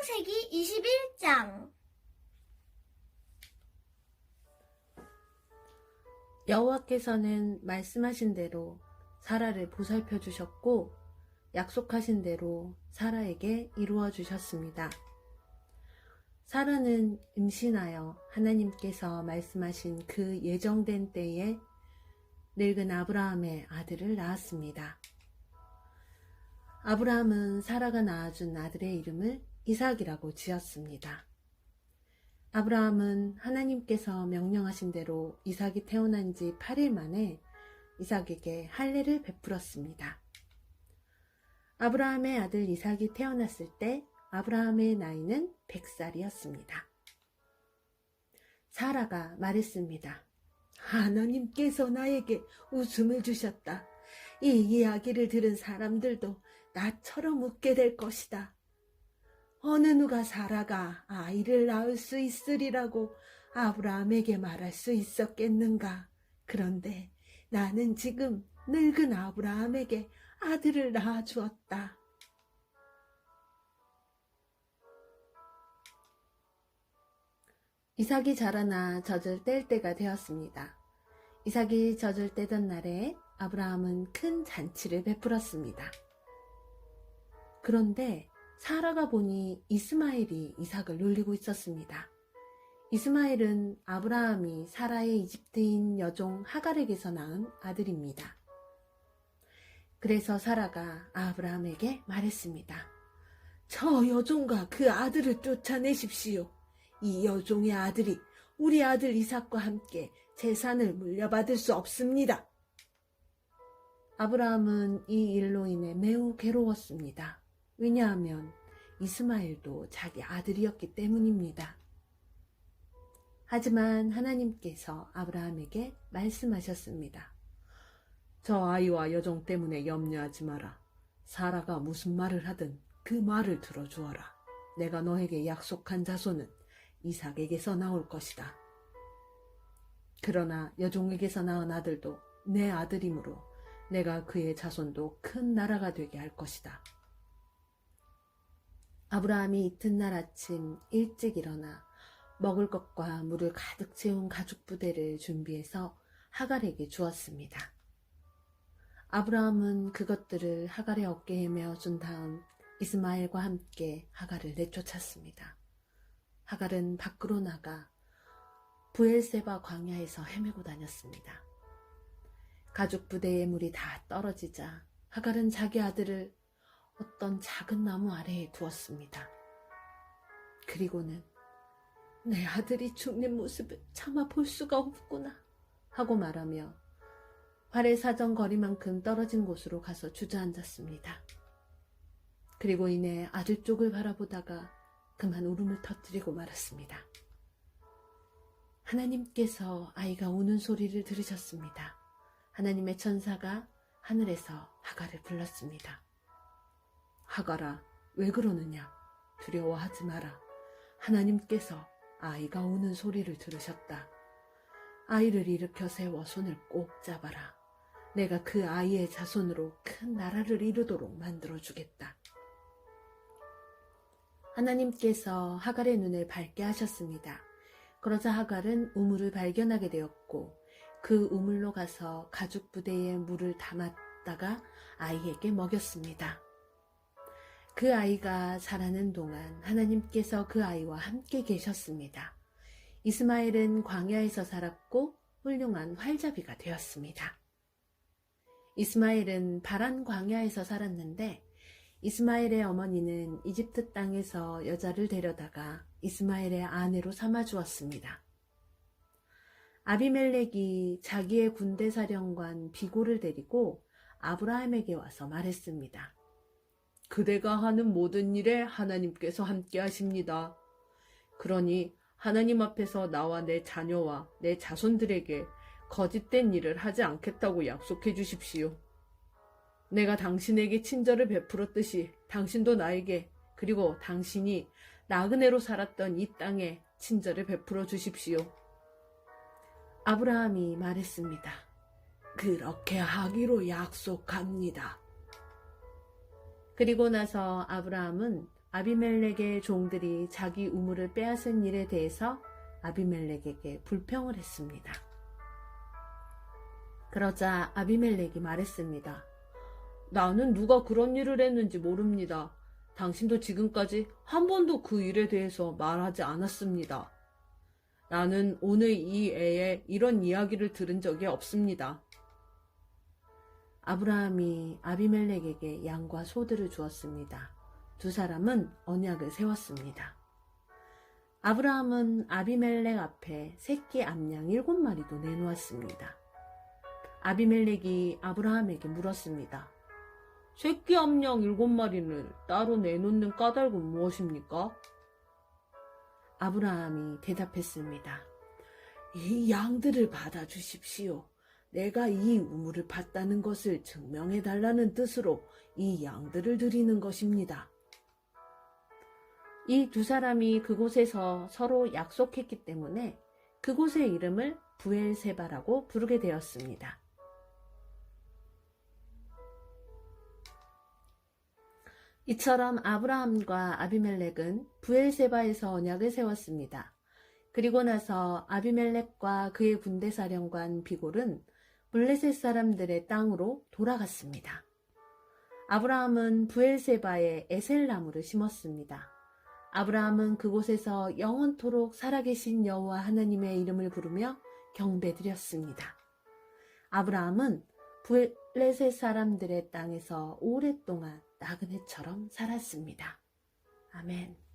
창세기 21장. 여호와께서는 말씀하신 대로 사라를 보살펴 주셨고 약속하신 대로 사라에게 이루어 주셨습니다. 사라는 임신하여 하나님께서 말씀하신 그 예정된 때에 늙은 아브라함의 아들을 낳았습니다. 아브라함은 사라가 낳아준 아들의 이름을 이삭이라고 지었습니다. 아브라함은 하나님께서 명령하신 대로 이삭이 태어난 지 8일 만에 이삭에게 할례를 베풀었습니다. 아브라함의 아들 이삭이 태어났을 때 아브라함의 나이는 100살이었습니다. 사라가 말했습니다. 하나님께서 나에게 웃음을 주셨다. 이 이야기를 들은 사람들도 나처럼 웃게 될 것이다. 어느 누가 사라가 아이를 낳을 수 있으리라고 아브라함에게 말할 수 있었겠는가. 그런데 나는 지금 늙은 아브라함에게 아들을 낳아주었다. 이삭이 자라나 젖을 뗄 때가 되었습니다. 이삭이 젖을 떼던 날에 아브라함은 큰 잔치를 베풀었습니다. 그런데 사라가 보니 이스마엘이 이삭을 놀리고 있었습니다. 이스마엘은 아브라함이 사라의 이집트인 여종 하갈에게서 낳은 아들입니다. 그래서 사라가 아브라함에게 말했습니다. 저 여종과 그 아들을 쫓아내십시오. 이 여종의 아들이 우리 아들 이삭과 함께 재산을 물려받을 수 없습니다. 아브라함은 이 일로 인해 매우 괴로웠습니다. 왜냐하면 이스마엘도 자기 아들이었기 때문입니다. 하지만 하나님께서 아브라함에게 말씀하셨습니다. 저 아이와 여종 때문에 염려하지 마라. 사라가 무슨 말을 하든 그 말을 들어주어라. 내가 너에게 약속한 자손은 이삭에게서 나올 것이다. 그러나 여종에게서 낳은 아들도 내 아들이므로 내가 그의 자손도 큰 나라가 되게 할 것이다. 아브라함이 이튿날 아침 일찍 일어나 먹을 것과 물을 가득 채운 가죽 부대를 준비해서 하갈에게 주었습니다. 아브라함은 그것들을 하갈의 어깨에 메어준 다음 이스마엘과 함께 하갈을 내쫓았습니다. 하갈은 밖으로 나가 브엘세바 광야에서 헤매고 다녔습니다. 가죽 부대의 물이 다 떨어지자 하갈은 자기 아들을 어떤 작은 나무 아래에 두었습니다. 그리고는 내 아들이 죽는 모습을 차마 볼 수가 없구나 하고 말하며 활의 거리만큼 떨어진 곳으로 가서 주저앉았습니다. 그리고 이내 아들 쪽을 바라보다가 그만 울음을 터뜨리고 말았습니다. 하나님께서 아이가 우는 소리를 들으셨습니다. 하나님의 천사가 하늘에서 하갈을 불렀습니다. 하갈아, 왜 그러느냐? 두려워하지 마라. 하나님께서 아이가 우는 소리를 들으셨다. 아이를 일으켜 세워 손을 꼭 잡아라. 내가 그 아이의 자손으로 큰 나라를 이루도록 만들어주겠다. 하나님께서 하갈의 눈을 밝게 하셨습니다. 그러자 하갈은 우물을 발견하게 되었고 그 우물로 가서 가죽 부대에 물을 담았다가 아이에게 먹였습니다. 그 아이가 자라는 동안 하나님께서 그 아이와 함께 계셨습니다. 이스마엘은 광야에서 살았고 훌륭한 활잡이가 되었습니다. 이스마엘은 바란 광야에서 살았는데 이스마엘의 어머니는 이집트 땅에서 여자를 데려다가 이스마엘의 아내로 삼아주었습니다. 아비멜렉이 자기의 군대 사령관 비골을 데리고 아브라함에게 와서 말했습니다. 그대가 하는 모든 일에 하나님께서 함께 하십니다. 그러니 하나님 앞에서 나와 내 자녀와 내 자손들에게 거짓된 일을 하지 않겠다고 약속해 주십시오. 내가 당신에게 친절을 베풀었듯이 당신도 나에게 그리고 당신이 나그네로 살았던 이 땅에 친절을 베풀어 주십시오. 아브라함이 말했습니다. 그렇게 하기로 약속합니다. 그리고 나서 아브라함은 아비멜렉의 종들이 자기 우물을 빼앗은 일에 대해서 아비멜렉에게 불평을 했습니다. 그러자 아비멜렉이 말했습니다. 나는 누가 그런 일을 했는지 모릅니다. 당신도 지금까지 한 번도 그 일에 대해서 말하지 않았습니다. 나는 오늘 이 애에 이런 이야기를 들은 적이 없습니다. 아브라함이 아비멜렉에게 양과 소들을 주었습니다. 두 사람은 언약을 세웠습니다. 아브라함은 아비멜렉 앞에 새끼 암양 7마리도 내놓았습니다. 아비멜렉이 아브라함에게 물었습니다. 새끼 암양 7마리를 따로 내놓는 까닭은 무엇입니까? 아브라함이 대답했습니다. 이 양들을 받아주십시오. 내가 이 우물을 봤다는 것을 증명해달라는 뜻으로 이 양들을 드리는 것입니다. 이 두 사람이 그곳에서 서로 약속했기 때문에 그곳의 이름을 브엘세바라고 부르게 되었습니다. 이처럼 아브라함과 아비멜렉은 브엘세바에서 언약을 세웠습니다. 그리고 나서 아비멜렉과 그의 군대사령관 비골은 블레셋 사람들의 땅으로 돌아갔습니다. 아브라함은 브엘세바에 에셀나무를 심었습니다. 아브라함은 그곳에서 영원토록 살아계신 여호와 하나님의 이름을 부르며 경배드렸습니다. 아브라함은 블레셋 사람들의 땅에서 오랫동안 나그네처럼 살았습니다. 아멘.